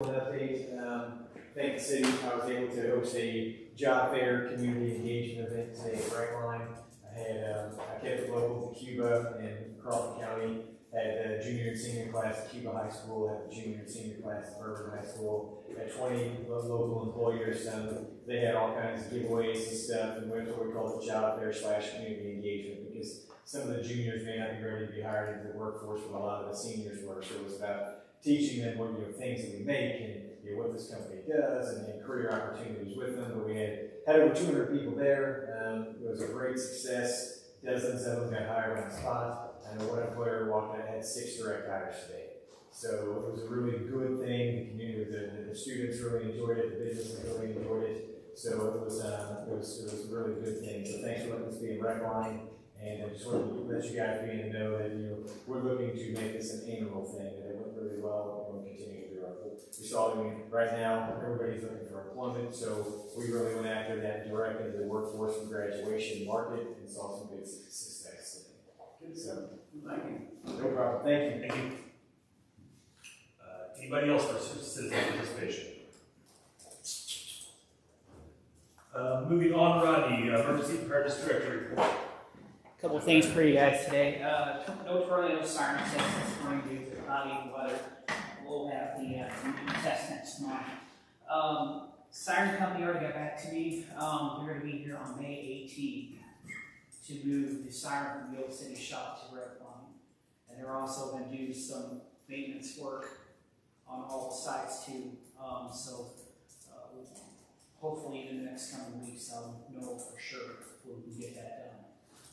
Update. Thank the city. I was able to host a job fair community engagement event today at Brightline. I kept it local to Cuba and Crawford County. Had the junior and senior class at Cuba High School, had the junior and senior class at Bourbon High School, had 20 local employers. They had all kinds of giveaways and stuff, and went to what we call the job fair / community engagement, because some of the juniors may not be ready to be hired into the workforce when a lot of the seniors were. So it was about teaching them what things that we make and what this company does, and career opportunities with them. But we had over 200 people there. It was a great success. Dozens of them got hired on the spot. I know one employer walked out had 6 direct hires today. So it was a really good thing. The community, the students really enjoyed it. The businesses really enjoyed it. So it was a really good thing. So thanks for letting us be in Recline. And I just wanted to let you guys be in the know that we're looking to make this an annual thing. That it went really well, and we'll continue to do it. We saw that right now everybody's looking for employment, so we really went after that direct into the workforce and graduation market, and saw some good success. So thank you. No problem. Thank you. Thank you. Anybody else for citizen participation? Moving on, Rodney, emergency preparedness director report. Couple of things for you guys today. No tornado siren tests this morning due to the cloudy weather. We'll have the test next month. Siren company already got back to me. They're going to be here on May 18th to move the siren from the old city shop to Redline. And they're also going to do some maintenance work on all the sites too. Hopefully in the next coming weeks I'll know for sure if we can get that done.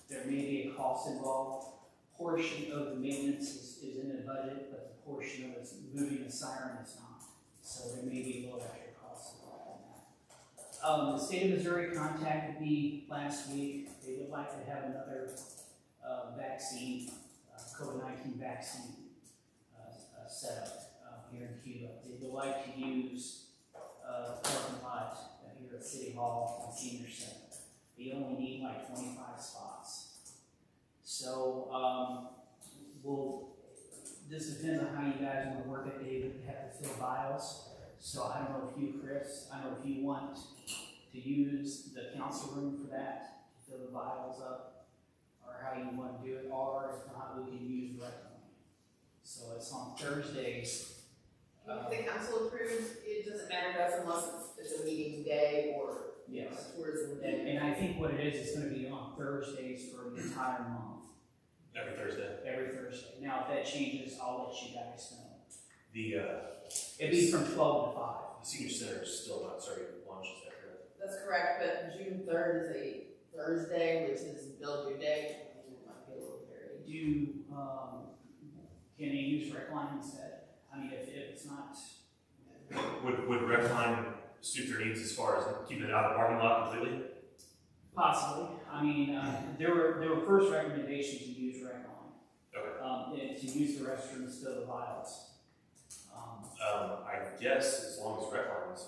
There may be a cost involved. Portion of the maintenance is in the budget, but the portion of it's moving the siren is not. So there may be a little extra cost involved in that. The state of Missouri contacted me last week. They would like to have another vaccine, COVID-19 vaccine set up here in Cuba. They would like to use the parking lot here at City Hall and Senior Center. They only need like 25 spots. So, this depends on how you guys want to work it. They would have to fill vials. So I don't know if you, Chris, if you want to use the council room for that, to fill the vials up, or how you want to do it, or if not, we can use Redline. So it's on Thursdays. If the council approves, it doesn't matter to us unless it's a meeting day or yes, a tourism day. And I think what it is, it's going to be on Thursdays for the entire month. Every Thursday. Every Thursday. Now, if that changes, I'll let you guys know. It'd be from 12 to 5. The senior center is still not starting launch, is that correct? That's correct, but June 3rd is a Thursday, which is Build Your Day. It might be a little hairy. Can they use Recline instead? I mean, if it's not. Would Recline suit their needs as far as keeping it out of the parking lot completely? Possibly. I mean, there were first recommendations to use Recline. Okay. To use the restrooms, fill the vials. I guess as long as Recline's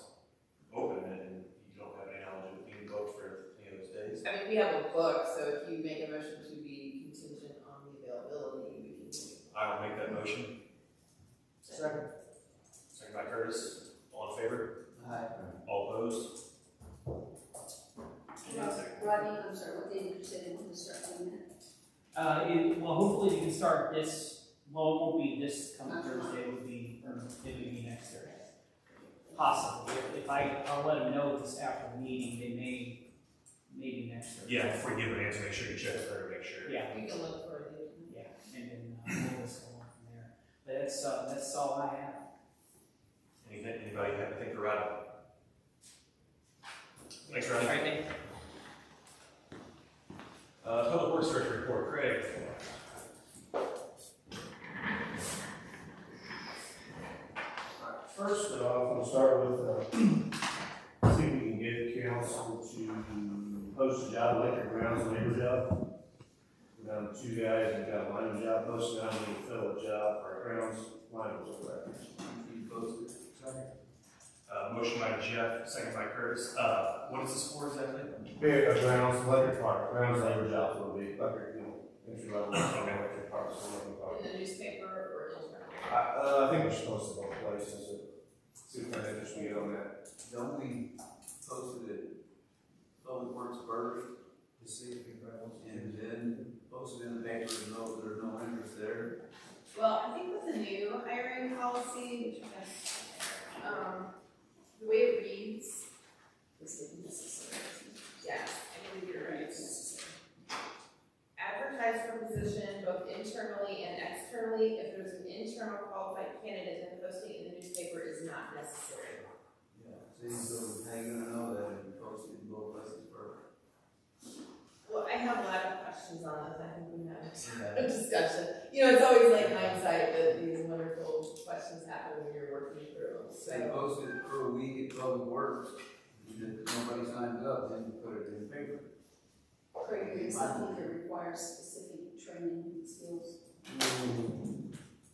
open and you don't have any knowledge of being booked for any of those days. I mean, we have a book, so if you make a motion to be contingent on the availability, we can do it. I will make that motion. Second. Second by Curtis. All in favor? Aye. All opposed? Rodney, I'm sorry, what day did you say they want to start doing that? Well, hopefully you can start this. Well, it won't be this coming Thursday. It would be next Thursday. Possibly. I'll let them know this after the meeting. They maybe next Thursday. Yeah, before you give an answer, make sure you check with her to make sure. Yeah. You can look for it. Yeah, and then we'll just go on from there. But that's all I have. Anybody have anything for Rodney? Thanks, Rodney. All right, thank you. Public Works Director report, Craig. First off, we'll start with see if we can get council to post a job, electric grounds labor job. We got 2 guys that got a lineman job posted, I need to fill a job for our grounds lineman over there. Motion by Jeff, second by Curtis. What is this for exactly? Big grounds, electric part, grounds labor jobs will be electric, entry level electric parts. In the newspaper or just I think we're supposed to both places. don't we post it at Public Works first, To see if anybody wants to. and then post it in the paper, there's no interest there? Well, I think with the new hiring policy, which has, the way it reads, Is it necessary? yeah, I believe you're right. It's necessary. Advertise for position both internally and externally. If there's an internal qualified candidate, then posting in the newspaper is not necessary. Yeah, so how you gonna know that if you post it in both places first? Well, I have a lot of questions on this. I think we have Yeah. a discussion. You know, it's always like hindsight that these wonderful questions happen when you're working through them. Say So, post it for a week at Public Works, and if nobody signs up, then you put it in the paper. Craig, is something that requires specific training and skills?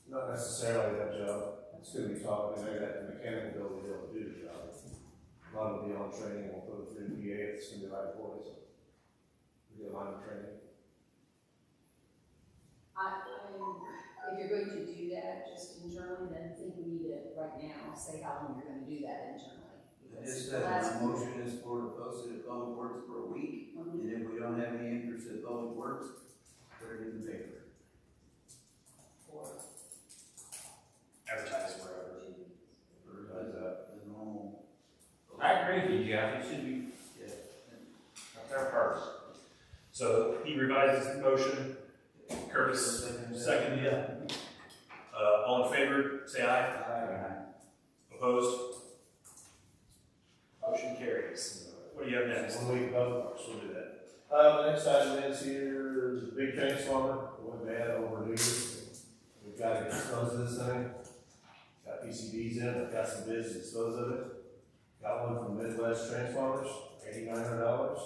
Not necessarily that job. It's gonna be taught, they got the mechanical ability to be able to do the job. A lot will be on training, we'll put it through PA, it's gonna be like boys. We get a line of training. If you're going to do that just internally, then I think we need to, right now, say how long you're gonna do that internally. I just said my motion is for to post it at Public Works for a week, Mhm. and if we don't have any interest at Public Works, put it in the paper. For Advertise wherever. Or the normal. I agree with you, Jeff, it should be Yeah. up there first. So he revised his motion. Curtis, second, yeah. All in favor, say aye. Opposed? Motion carries. What do you have next? 1 week above, we'll do that. The next item is here, the big transformer, went bad over New Year's. We've got to dispose of this thing. Got PCBs in, I've got some bids to dispose of it. Got one from Midwest Transformers, $8,900.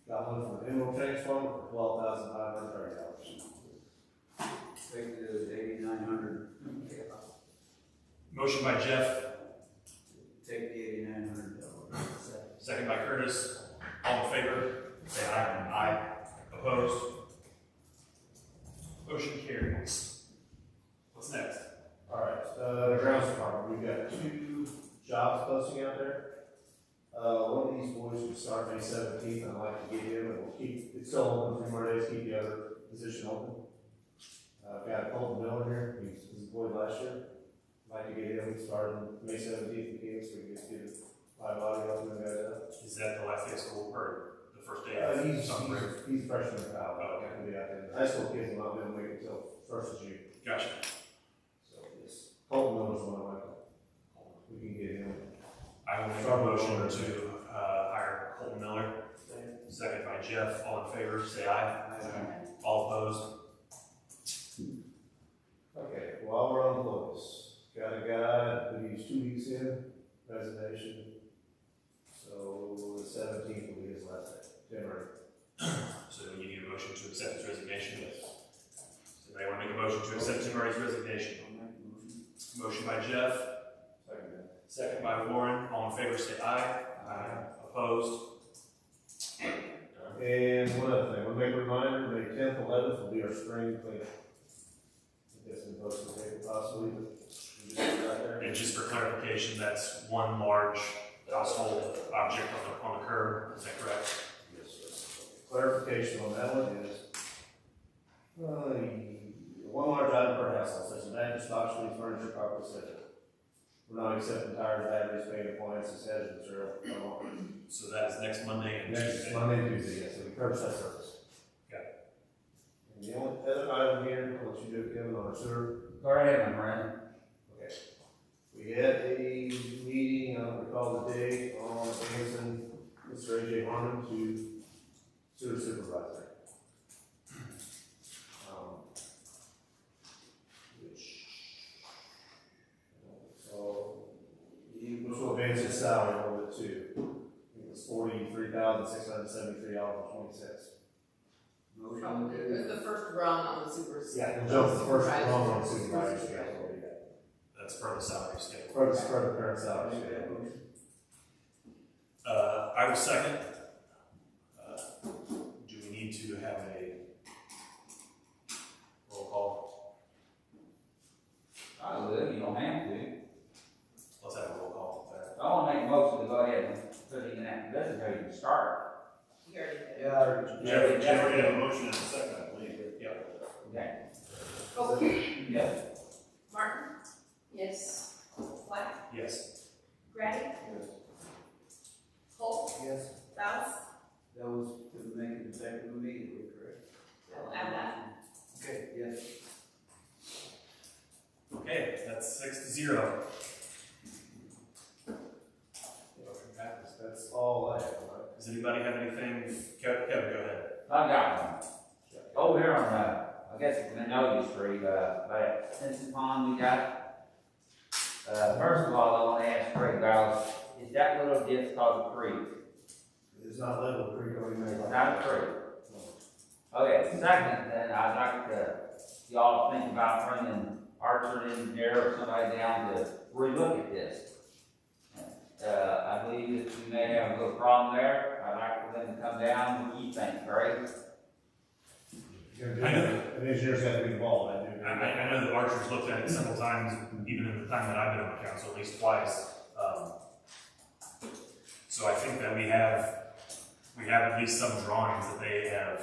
Got one from Emerald Transformer for $12,530. Take the 8,900, Motion by Jeff, take the $8,900. second by Curtis. All in favor, say aye. Aye. Opposed? Motion carries. What's next? Alright, the grounds department, we've got 2 jobs posting out there. One of these boys would start May 17th, I'd like to get him, and we'll keep, it's still open 3 more days, keep the other position open. I've got Colton Miller here, he was employed last year. I'd like to get him started May 17th, again, so we can just get his live body up and guys up. Is that the last day of school or the first day of He's summer break? he's a freshman in college. Oh, okay. He'll be out there. High school kids will not be able to wait until 1st of June. Gotcha. So, yes, Colton Miller's one of my, we can get him. I will make a motion to hire Colton Miller. Second by Jeff. All in favor, say aye. All opposed? Okay, while we're on employees, got a guy who he's 2 weeks in, resignation. So the 17th will be his last day, January. So you need a motion to accept his resignation. So they want to make a motion to accept Tim Murray's resignation. Motion by Jeff, second by Warren. All in favor, say aye. Opposed? And one other thing, we'll make a reminder, May 10th, 11th will be our spring cleanup. I guess we posted the paper possibly, but we just put it right there. And just for clarification, that's one large household object on the curb. Is that correct? Yes. Clarification on that one is, one large item per household, such as mattress, box springs, furniture, carpet, etc. We're not accepting tires, batteries, paint, appliances, hazardous material, no more. So that is next Monday and Next Tuesday. Monday, Tuesday, yes, so we curbside service. Got And the only other item here, I'll let you do it, Kevin, on our sewer. Go ahead, my friend. Okay. We had a meeting, I don't recall the date, on Anderson, Mr. AJ Harmon to sewer supervisor. Which will advance his salary a little bit too. It was $43,673.20. Motion it was the first rung on the supers. Yeah, we'll jump to the first rung on the supervisor scale. That's per the salary scale. For the current salary scale. I will second. Do we need to have a roll call? I would, you don't have to. Let's have a roll call. I want to make a motion this is how you start. You already did. Yeah, I already- Jeff already had a motion and a second, I believe. Yep. Okay. Oh, Yes. Martin, Yes. Black, Yes. Grady, Yes. Holt, Yes, Bass, that was to make it effective immediately, correct? I will add that. Okay, yes. Okay, that's 6-0. That's all I have, right? Does anybody have anything? Kevin, go ahead. I got one. Over here on, I guess it's Magnolia Street, but Stinson Pond we got. First of all, I want to ask Craig about, is that little ditch called a creek? It's not level, creek already made. It's not a creek. Okay, second, then I'd like y'all to think about bringing Archer engineer or somebody down to relook at this. I believe that we may have a little problem there. I'd like for them to come down. What do you think, Craig? An engineer's got to be involved, I do. I know that Archer's looked at it several times, even in the time that I've been on the council, at least twice. So I think that we have at least some drawings that they have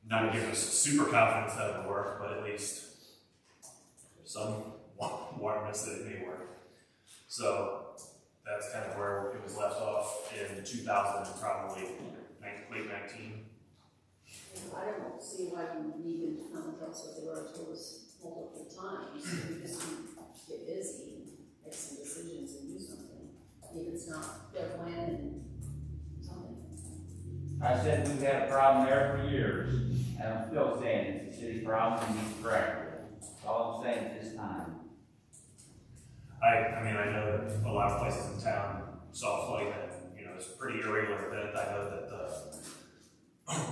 not given us super confidence that it'll work, but at least some warmness that it may work. So that's kind of where it was left off in 2000 and probably late 19. I don't see why we need them to come and tell us what they were told us multiple times. We just need to get busy and make some decisions and do something. If it's not their plan and something. I said we've had a problem there for years, and I'm still saying it's a city problem and needs corrected. That's all I'm saying at this time. I mean, I know that a lot of places in town saw flooding and, you know, it's pretty irregular event. I know that the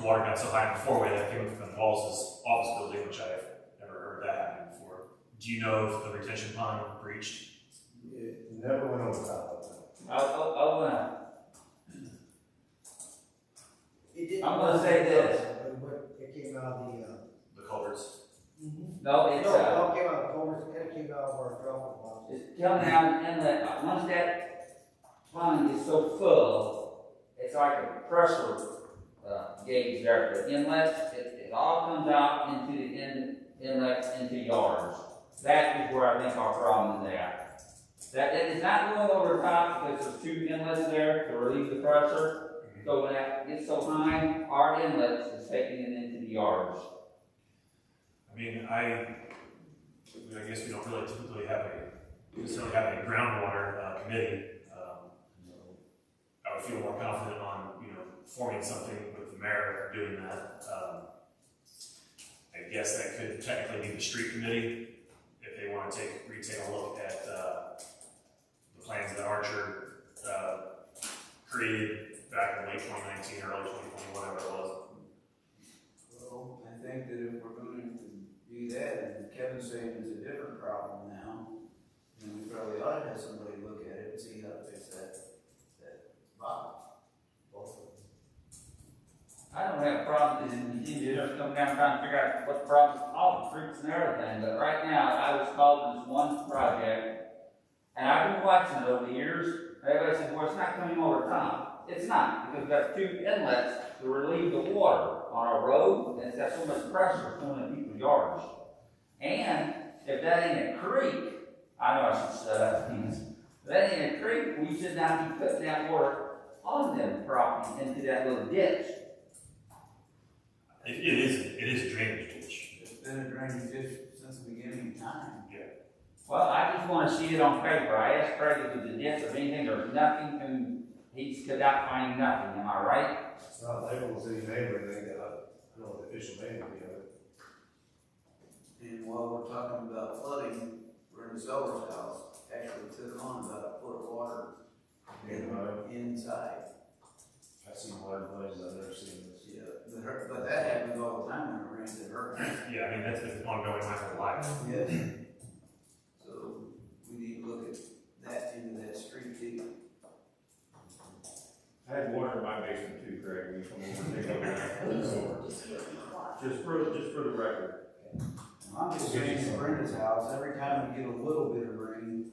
water got so high in the four-way that it came up from Walls' office building, which I've never heard that happen before. Do you know if the retention pond breached? It never went over top of it. I'm gonna say this. It came out of The culverts? No, it it's, came out of Culver's, it came out of our drop box. it's coming out inlet. Once that pond is so full, it's like a pressure gauge there. The inlets, it all comes out into the inlets into yards. That is where I think our problem is at. That it is not going over top because there's two inlets there to relieve the pressure. So when that gets so high, our inlets is taking it into the yards. I mean, I guess we don't really typically have a groundwater committee. I would feel more confident on, you know, forming something with the mayor doing that. I guess that could technically be the street committee if they want to retake a look at the plans that Archer created back in late 2019, early 2020, whatever it was. Well, I think that if we're going to do that, and Kevin's saying it's a different problem now, then we probably ought to have somebody look at it and see how to fix that problem. I don't have a problem with the engineers coming down trying to figure out what the problem is, all the creeks and everything, but right now, I was called to this one project, and I've been watching it over the years. Everybody said, well, it's not coming over top. It's not, because we've got two inlets to relieve the water on our road, and it's got so much pressure going in people's yards. And if that ain't a creek, I know I should shut up things. If that ain't a creek, we should not be putting that water on them property into that little ditch. It is a drainage ditch. It's been a drainage ditch since the beginning of time. Well, I just want to see it on paper. I asked Craig if it was a ditch or anything, there's nothing, and he could not find nothing, am I right? It's not labeled as any name or anything, I don't know the official name of it. And while we're talking about flooding, we're in Zeller's house, actually took on about a foot of water inside. I've seen water places, I've never seen this. Yeah, but that happens all the time when it rains, it hurts. Yeah, I mean, that's been ongoing my whole life. Yeah. So we need to look at that into that street too. I had water in my basement too, Greg, when you come over and take over. Just for the record. I'm just saying, at Brenda's house, every time we get a little bit of rain,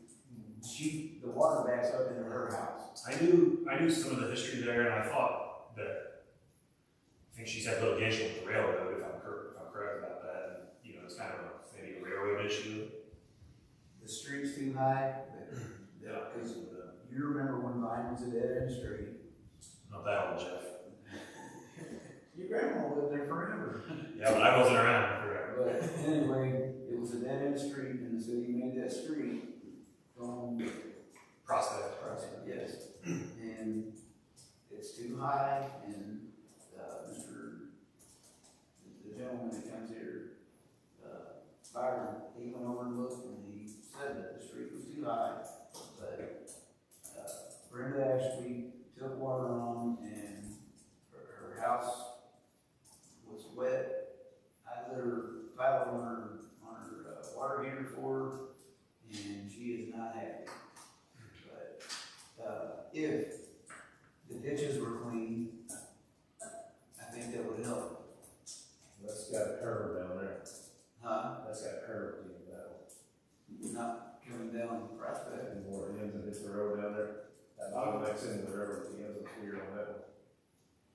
the water backs up into her house. I knew some of the history there, and I thought that, I think she's had litigation with the railroad, if I'm correct about that, and, you know, it's kind of maybe a railroad issue. The street's too high, because you remember when mine was a dead end street. Not that old, Jeff. Your grandma lived there forever. Yeah, but I wasn't around forever. But anyway, it was a dead end street, and the city made that street from Prospect. yes. And it's too high, and, the gentleman that comes here, Byron, he went over and looked, and he said that the street was too high, but, Brenda actually took water on, and her house was wet. I let her pile on her water heater for her, and she is not happy. But, if the ditches were clean, I think that would help. That's got a curve down there. Huh? That's got a curve to that Not coming down Prospect. and more ends and it's the road down there. That bottom next into the river, the ends up here on that one.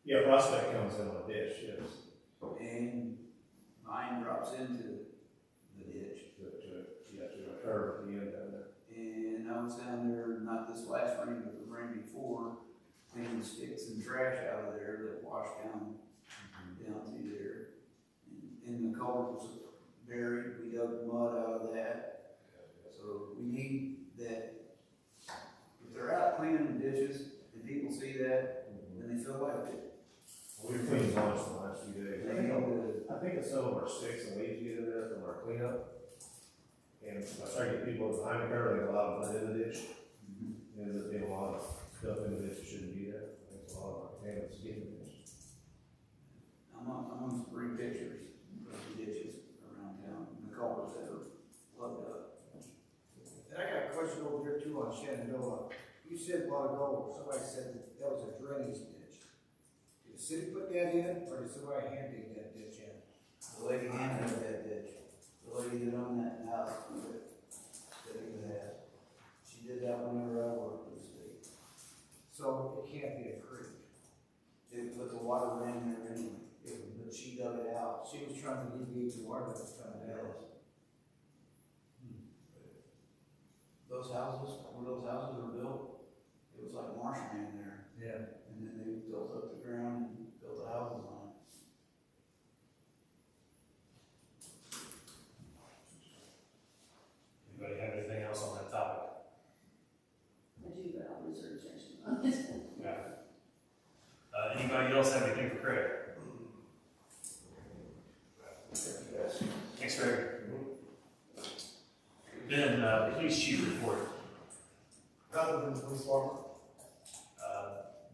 Yeah, Prospect comes in on a ditch, yes. And mine drops into the ditch. To a curve at the end down there. And I was down there, not this last rain, but the rain before, cleaning sticks and trash out of there that washed down through there. And the culvert was buried, we dug mud out of that. So we need that, if they're out cleaning the ditches and people see that, then they feel like it. We've cleaned once in the last few days. They know that I think it's some of our sticks and leaves get in there from our cleanup. And I started getting people behind the curve, they allow them to put in the ditch. There ends up being a lot of stuff in the ditch that shouldn't be there. I think it's a lot of our contaminants get in the ditch. I'm gonna bring pictures of the ditches around town, and the culverts that are plugged up. And I got a question over here too on Shenandoah. You said a while ago, somebody said that was a drainage ditch. Did the city put that in, or did somebody hand dig that ditch in? The lady handed that ditch, the lady that owned that house, that we had, she did that whenever I worked for the state. So it can't be a creek. It put the water ran there anyway, but she dug it out. She was trying to alleviate the water that was coming down. Those houses, where those houses were built, it was like marshland there, Yeah. and then they built up the ground and built the houses on it. Anybody have anything else on that topic? I do, but I'll reserve judgment on it. Yeah. Anybody else have anything for Craig? Thanks, Craig. Ben, police chief report. Other than the police department?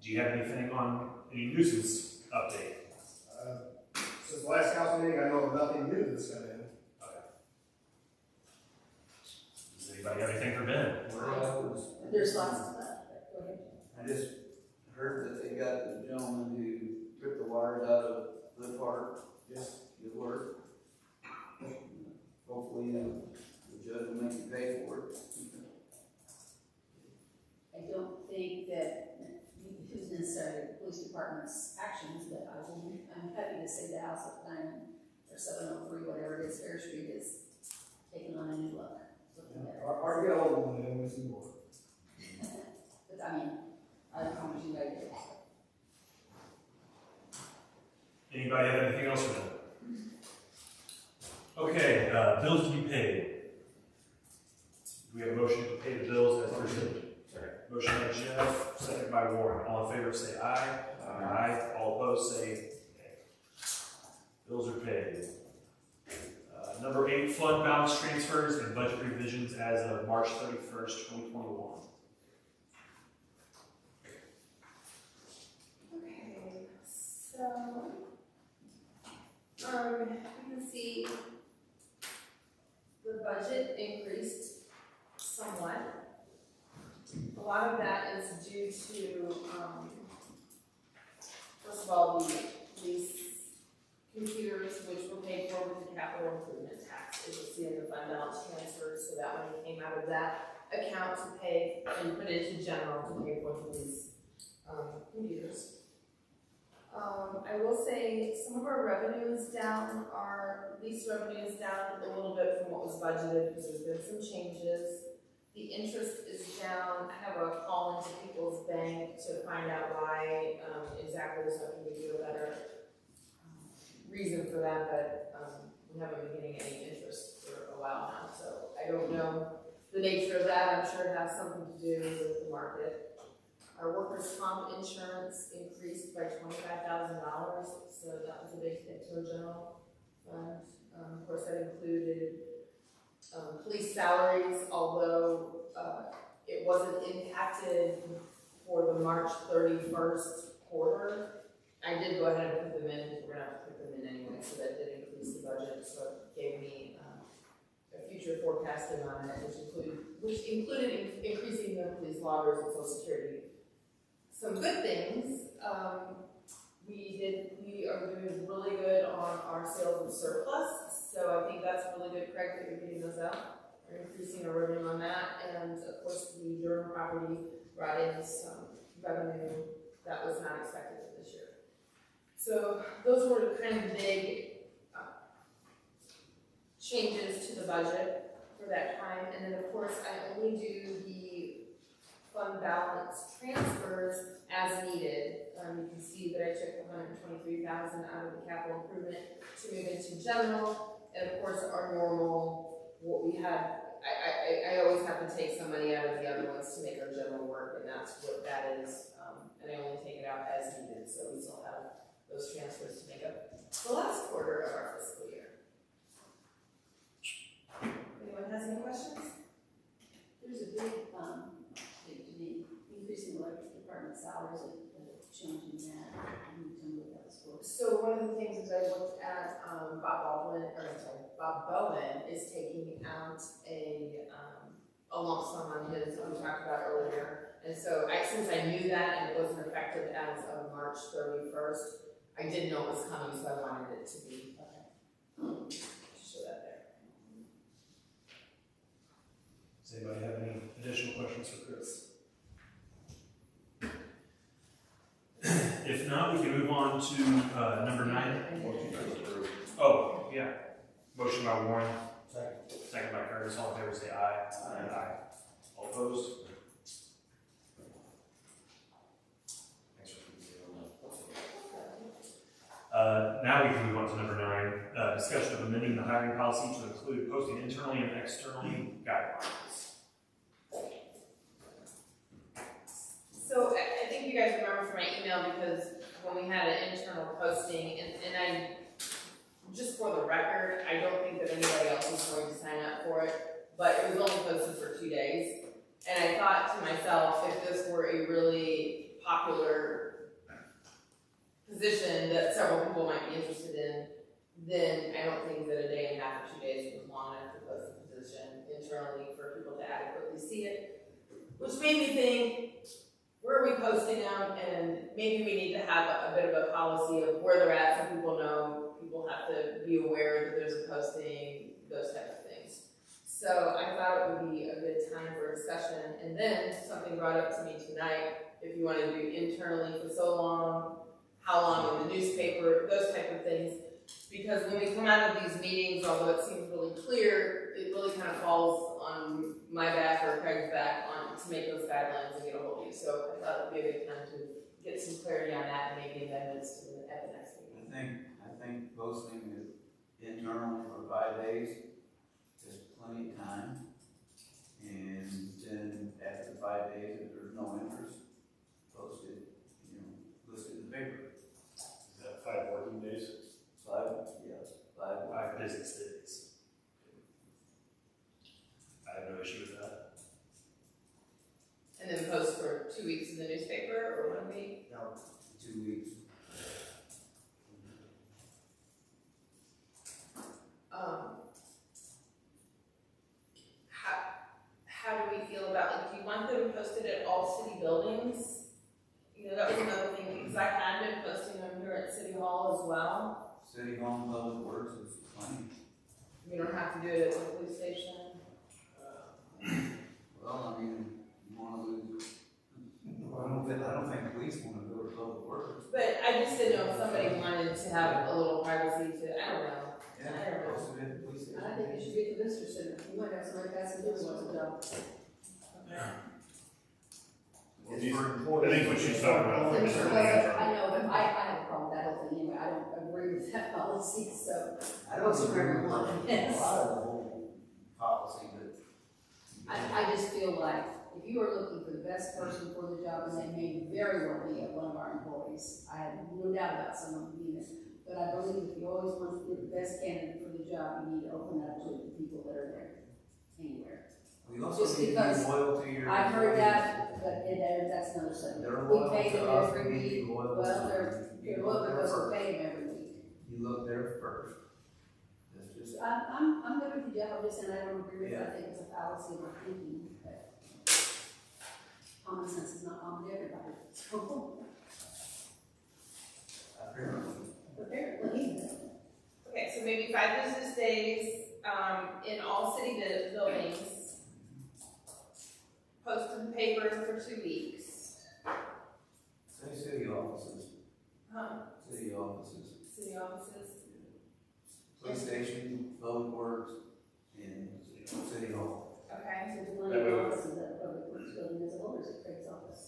Do you have anything on any nuisance update? Since the last council meeting, I know of nothing new that's come in. Okay. Does anybody have anything for Ben? There's lots of that, go ahead. I just heard that they got the gentleman who took the wires out of the park. Yes. Good work. Hopefully, the judge will make you pay for it. I don't think that it was necessarily the police department's actions, but I'm happy to say the house at 9 or 703, whatever it is, Fair Street is taking on a new look. Looking better. Our get old one, and we see more. But I mean, I promise you I do. Anybody have anything else for them? Okay, bills to be paid. Do we have a motion to pay the bills as presented? Motion by Jeff, second by Warren. All in favor say aye. Aye. All opposed say nay. Bills are paid. Number 8, fund balance transfers and budget revisions as of March 31st, 2021. Okay, so, you can see the budget increased somewhat. A lot of that is due to, first of all, these computers, which were paid for with the capital improvement tax. As you'll see in the fund balance transfers, so that money came out of that. account to pay and put into general to pay for these, computers. I will say some of our revenue is down, our lease revenue is down a little bit from what was budgeted because there's been some changes. The interest is down. I have a call into People's Bank to find out why, exactly, so I can give you a better reason for that, but, we haven't been getting any interest for a while now, so I don't know the nature of that. I'm sure it has something to do with the market. Our workers' comp insurance increased by $25,000, so that was a big hit to our general fund. Of course, that included police salaries, although it wasn't impacted for the March 31st quarter. I did go ahead and put them in, because we're gonna have to put them in anyway, so that did increase the budget, so it gave me a future forecasting on it, which included increasing the police loggers and Social Security. Some good things, we are doing really good on our sales of surplus, so I think that's really good, Craig, that you're getting those out. We're increasing our revenue on that, and of course the Durham property brought in some revenue that was not expected for this year. So those were kind of the big changes to the budget for that time, and then of course I only do the fund balance transfers as needed. You can see that I took $123,000 out of the capital improvement to move into general, and of course our normal, what we had, I always have to take some money out of the other ones to make our general work, and that's what that is, and I only take it out as needed, so we still have those transfers to make up the last quarter of our fiscal year. Anyone has any questions? There's a big, increasing the electric department salaries and changing that. Can you tell me what that was for? So one of the things is I looked at, Bob Bowen is taking out a lump sum on his, we talked about earlier. And so since I knew that and it wasn't effective as of March 31st, I didn't know it was coming, so I wanted it to be, to show that there. Does anybody have any additional questions for Chris? If not, we can move on to number 9. Oh, yeah. Motion by Warren. Second by Curtis. All in favor say aye. Aye. All opposed? Thanks for now we can move on to number 9. Discussion of amending the hiring policy to include posting internally and externally guidelines. So I think you guys remember from my email, because when we had an internal posting, and I, just for the record, I don't think that anybody else is going to sign up for it, but it was only posted for 2 days. And I thought to myself, if this were a really popular position that several people might be interested in, then I don't think that a day and a half or 2 days was long enough to post the position internally for people to adequately see it. Which made me think, where are we posting them? And maybe we need to have a bit of a policy of where they're at so people know, people have to be aware that there's a posting, those types of things. So I thought it would be a good time for a discussion. And then something brought up to me tonight, if you want to do internally for so long, how long in the newspaper, those type of things. Because when we come out of these meetings, although it seems really clear, it really kind of falls on my back or Craig's back to make those guidelines and get a hold of you. So I thought it would be a good time to get some clarity on that and maybe amendments at the next meeting. I think posting it internally for 5 days is plenty of time. And then after 5 days, if there's no interest, post it, list it in the paper. Is that 5 working days? 5, yes, 5. 5 business days. I have no issue with that. And then post for 2 weeks in the newspaper or 1 week? No, 2 weeks. How do we feel about, do you want them posted at all city buildings? That was another thing, because I had been posting them here at City Hall as well. City Hall and Public Works is plenty. We don't have to do it at the police station. Well, Well, I mean, you wanna lose, well, I don't think police wanna go to public works. But I just didn't know if somebody wanted to have a little privacy to, I don't know. Yeah, I don't know. most of it, police station. I think it should be the visitor center, you might have somebody passing through who wants a job. It's These- for I employees. think what she's talking about I is the know, but I have a problem with that whole thing anyway, I don't agree with that policy, so. I don't agree with a lot Yes. of the whole policy, but. I just feel like if you are looking for the best person for the job, and they may very well be one of our employees, I have no doubt about someone being it. But I believe if you always want to get the best candidate for the job, you need to open up to the people that are there, anywhere. We also Just need to because be loyal to your. I've heard employees. that, but that's another subject. They're We loyal pay to them us, every we need to be week, loyal to well, them. they're You loyal look there because we first. pay them every week. You look there first. That's just. I'm good with you, Jeff, I'm just saying I don't agree with it, I Yeah. think it's a fallacy of our thinking, but common sense is not common to everybody, so Apparently. apparently. Okay, so maybe 5 business days, in all city buildings. Post in the paper for 2 weeks. Say city offices, Huh, city offices, city offices. police station, public works, and city hall. Okay. So the one office is that public works building as a whole, is a Craig's office.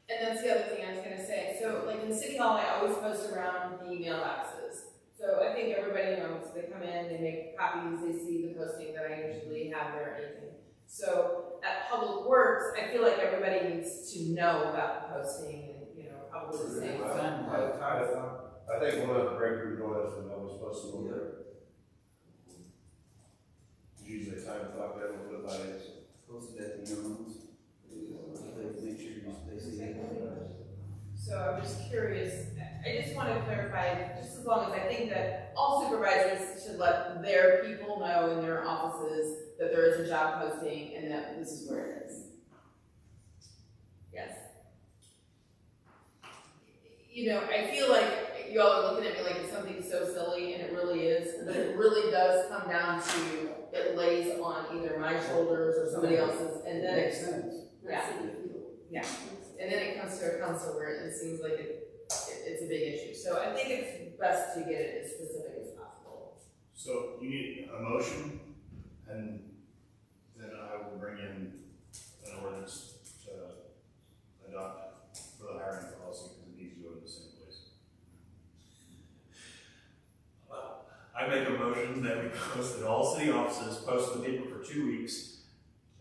And that's the other thing I was gonna say. So like in City Hall, I always post around the mailboxes. So I think everybody knows, they come in, they make copies, they see the posting that I usually have there or anything. So at Public Works, I feel like everybody needs to know about the posting and, you know, probably the same. I think one of the breakthrough doors when I was supposed to go there. Usually time clock that will put by it. Posted at the rooms. They make sure they see it. So I'm just curious, I just want to clarify, just as long as I think that all supervisors should let their people know in their offices that there is a job posting and that this is where it is. Yes. You know, I feel like you all are looking at me like it's something so silly, and it really is, but it really does come down to, it lays on either my shoulders or somebody else's, and then Makes it's, sense. yeah. Yeah. And then it comes to a council where it seems like it's a big issue. So I think it's best to get it as specific as possible. So you need a motion, and then I will bring in an ordinance to adopt for the hiring policy, because it needs to go in the same place. I make a motion that we post at all city offices, post in the paper for 2 weeks.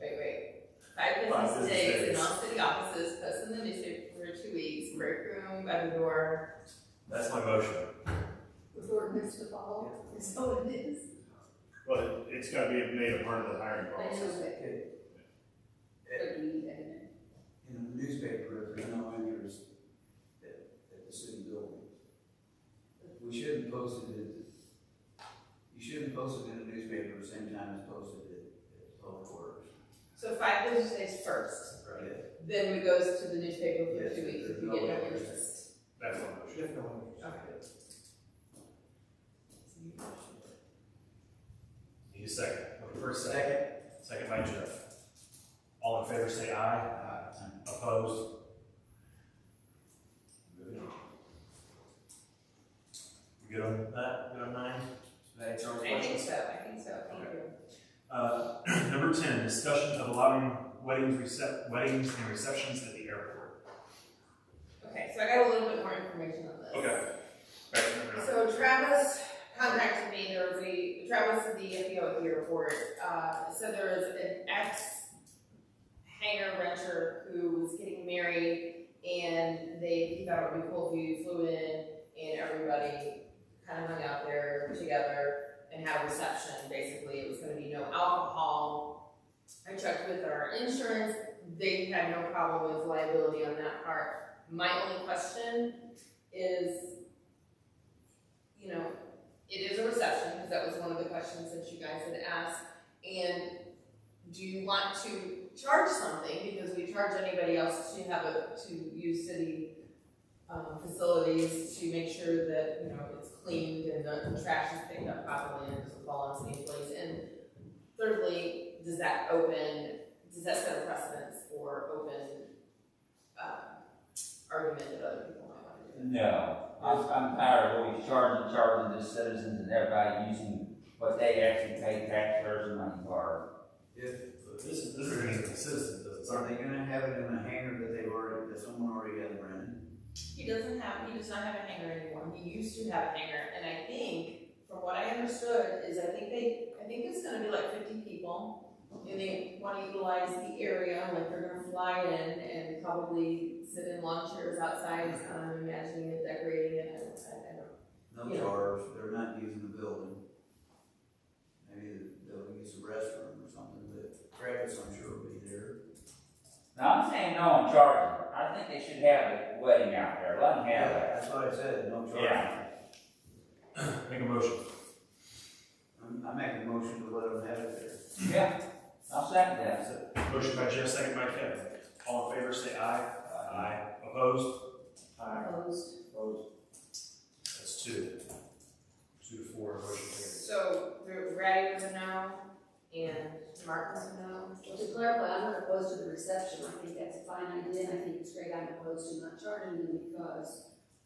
Wait. 5 5 business business days in days. all city offices, post in the newspaper for 2 weeks, break room, by the door. That's my motion. With ordinance to follow, is what it is. But it's gotta be made a part of the hiring I process. know that, but you need that in it. In the newspaper, if there's no interest at the city building. We shouldn't post it you shouldn't post it in the newspaper at the same time as posted at public works. So 5 business days first, Yeah. then it goes to the newspaper for Yes, 2 weeks if there's you no get no interest. interest. That's my motion. Okay. Need a second. Looking for a second. Second by Jeff. All in favor say aye. Opposed? Moving on. You good on that? Good on 9? Did that answer all the I think questions? so, thank you. Number 10, discussion of allowing weddings and receptions at the airport. Okay, so I got a little bit more information on this. Okay. Back to number 9. So Travis contacted me, Travis is the FBO at the airport, said there was an ex-hangar renter who was getting married, and he thought it would be cool if you flew in and everybody kind of hung out there together and had a reception. Basically, it was gonna be no alcohol. I checked with our insurance, they had no problem with liability on that part. My only question is, you know, it is a reception, because that was one of the questions that you guys had asked, and do you want to charge something, because we charge anybody else to use city facilities to make sure that, you know, it's cleaned and the trash is picked up properly and doesn't fall on any place, and thirdly, does that open does that set a precedence for open, argument that other people might want to do? No, I'm tired of always charging the citizens and everybody using what they actually pay taxpayers' money for. This is inconsistent, doesn't Are they gonna have it in a hangar that someone already has rented? He does not have a hangar anymore. He used to have a hangar, and I think, from what I understood, is I think it's gonna be like 50 people. And they wanna utilize the area, like they're gonna fly in and probably sit in lawn chairs outside, imagining it, decorating it, I don't. No Yeah. charge, they're not using the building. Maybe they'll use the restroom or something, but Travis, I'm sure will be there. Now, I'm saying no on charging. I think they should have a wedding out there. Let them have it. That's what I said, no charge. Yeah. Make a motion. I make a motion to let them have it there. Yeah, I'll second that. Motion by Jeff, second by Kevin. All in favor, say aye. Aye. Opposed? Opposed? Opposed. That's 2. 2 to 4, motion carries. So, Ratty was a no, and Martin was a no. Well, to clarify, I'm not opposed to the reception, I think that's a fine idea, and I think it's great, I'm opposed to not charging them because,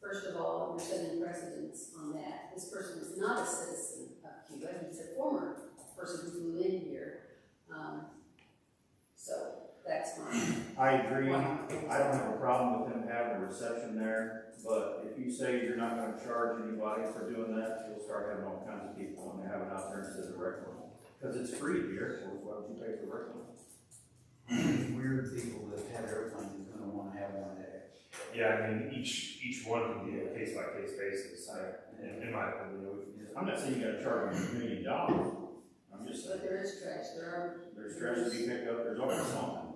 first of all, we're setting precedents on that. This person is not a citizen of Cuba, he's a former person who flew in here. So, that's fine. I agree. I don't have a problem with him having a reception there, but if you say you're not gonna charge anybody for doing that, you'll start having all kinds of people when they have it out there instead of regular. Because it's free here, so why would you pay for regular? Weird people that have airplanes is gonna wanna have one there. Yeah, I mean, each one can be a case-by-case basis, in my opinion. I'm not saying you gotta charge them $1 million. I'm just saying, But there is trash, there's trash to be picked up, there's always something.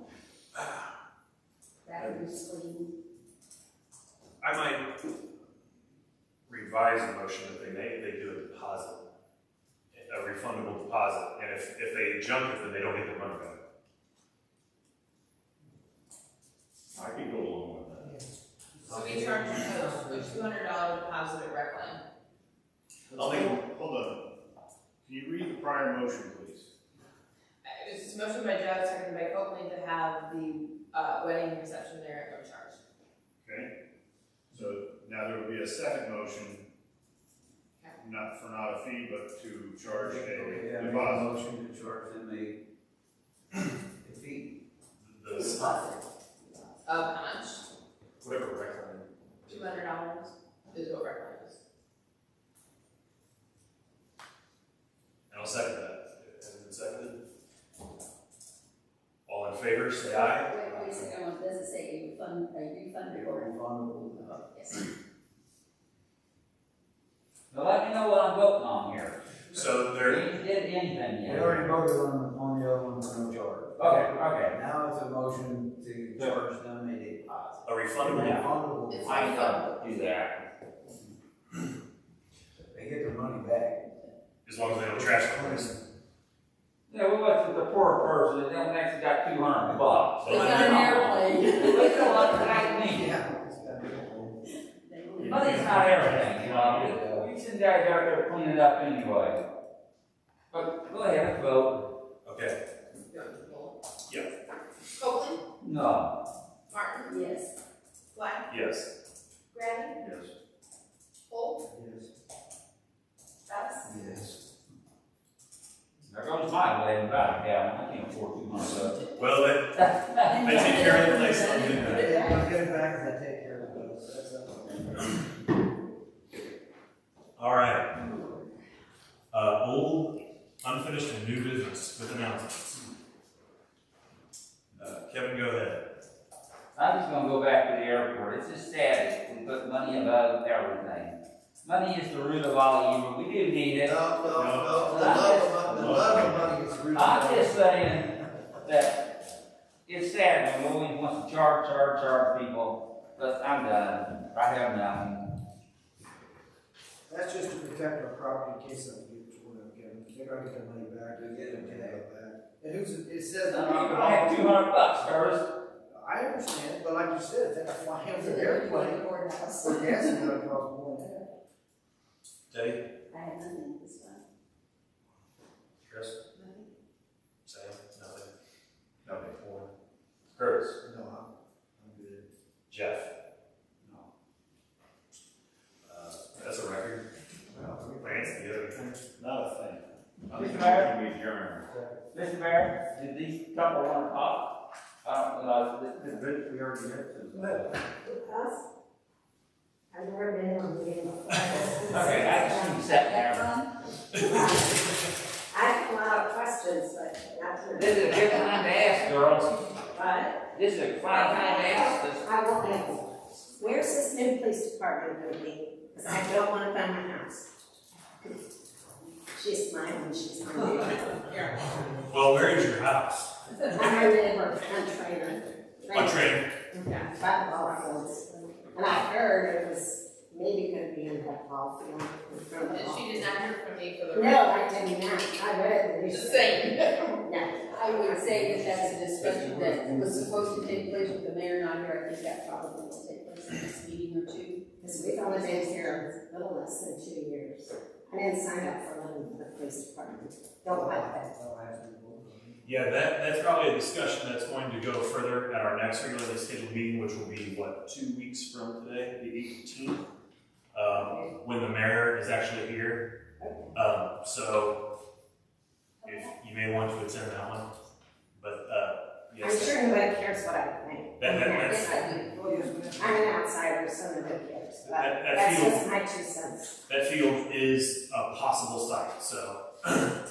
bathrooms clean. I might revise the motion that they do a deposit, a refundable deposit, and if they junk it, then they don't get their money back. I could go along with that. So we charge a $200 deposit at Recline. Hold on. Can you read the prior motion, please? It was motion by Jeff, seconded by Copeland to have the wedding reception there at no charge. Okay? So now there would be a second motion, not a fee, but to charge Yeah, a make a deposit. motion to charge them a fee. The Deposit. Of how much? whatever record. $200 is what Recline is. And I'll second that. Has it been seconded? All in favor, say aye. Wait a second, does it say a refund or? Refundable. Yes. Now let me know what I'm voting on here. So We there, ain't did anything We yet. already voted on the other one for no charge. Okay. Now it's a motion to charge them a deposit. a refundable, Yeah. Refundable. It's I ain't gonna do that. They get their money back. as long as they don't trash the place. Yeah, well, what's with the poor person that then next got $200? They got an airplane. Look at what I mean. Money's not everything, you know. We some guys out there cleaning it up anyway. But go ahead, let's vote. Okay. Yeah. Copeland, No. Martin, Yes. Black, Yes. Grady, Yes. Holt, Yes. Travis. Yes. There goes my wedding back. Yeah, I can't afford $200. Well, they take care of the place. I'll do that. I'll get it back and I take care of it. That's up. All right. Old, unfinished, and new business with announcements. Kevin, go ahead. I'm just gonna go back to the airport. It's just sad. We put money above everything. Money is the root of all evil. We do need it. No, the love of money is really. I'm just saying that it's sad when we always want to charge people. But I'm done. I have nothing. That's just to protect our property in case something gets torn up, Kevin. They're gonna get their money back. They get it back. And it says. I have $200 first. I understand, but like you said, if they fly out Is the it airplane, the courthouse? the gas is gonna cost more than that. Dave? I have nothing this time. Chris? Sam? Nothing? Okay. Curtis, No, I'm good. Jeff. No. That's a record. Lance, do you have anything? Not a thing. Mr. Mayor? Mr. Mayor, did these couple want to talk? The group we already did. Us? I've never been on the game before. Okay, I just need to sit down. I have a lot of questions, but not tonight. This is a good time to ask, girls. But This is a fine time to ask this. I won't answer. Where's this new police department gonna be? Because I don't want it by my house. She's smiling, she's hungry. Well, where is your house? I'm a neighbor on Trainer. On training. Yeah, by the ball fields. And I heard it was maybe gonna be in that ball field in front of the ball. She did not hear from me for the. No, I did not. I read the The same. No. I would say that that's a discussion that was supposed to take place with the mayor not here. I think that probably will take place in the next meeting or two. Because we've only been here a little less than 2 years. I didn't sign up for living in the police department. Don't like that. Yeah, that's probably a discussion that's going to go further at our next regularly scheduled meeting, which will be, what, 2 weeks from today, the 18th? When the mayor is actually here. So, if you may want to attend that one, but, I'm yes. sure nobody cares what I think. That's- I'm an outsider, so nobody cares. But That that's field- just my 2 cents. That field is a possible site, so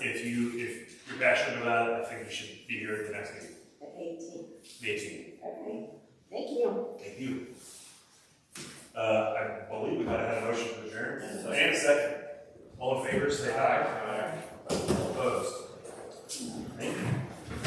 if you're passionate about it, I think you should be here at the next meeting, The 18th. the 18th. Okay. Thank you. Thank you. I believe we might have had a motion to adjourn, and a second. All in favor, say aye. Opposed? Thank you.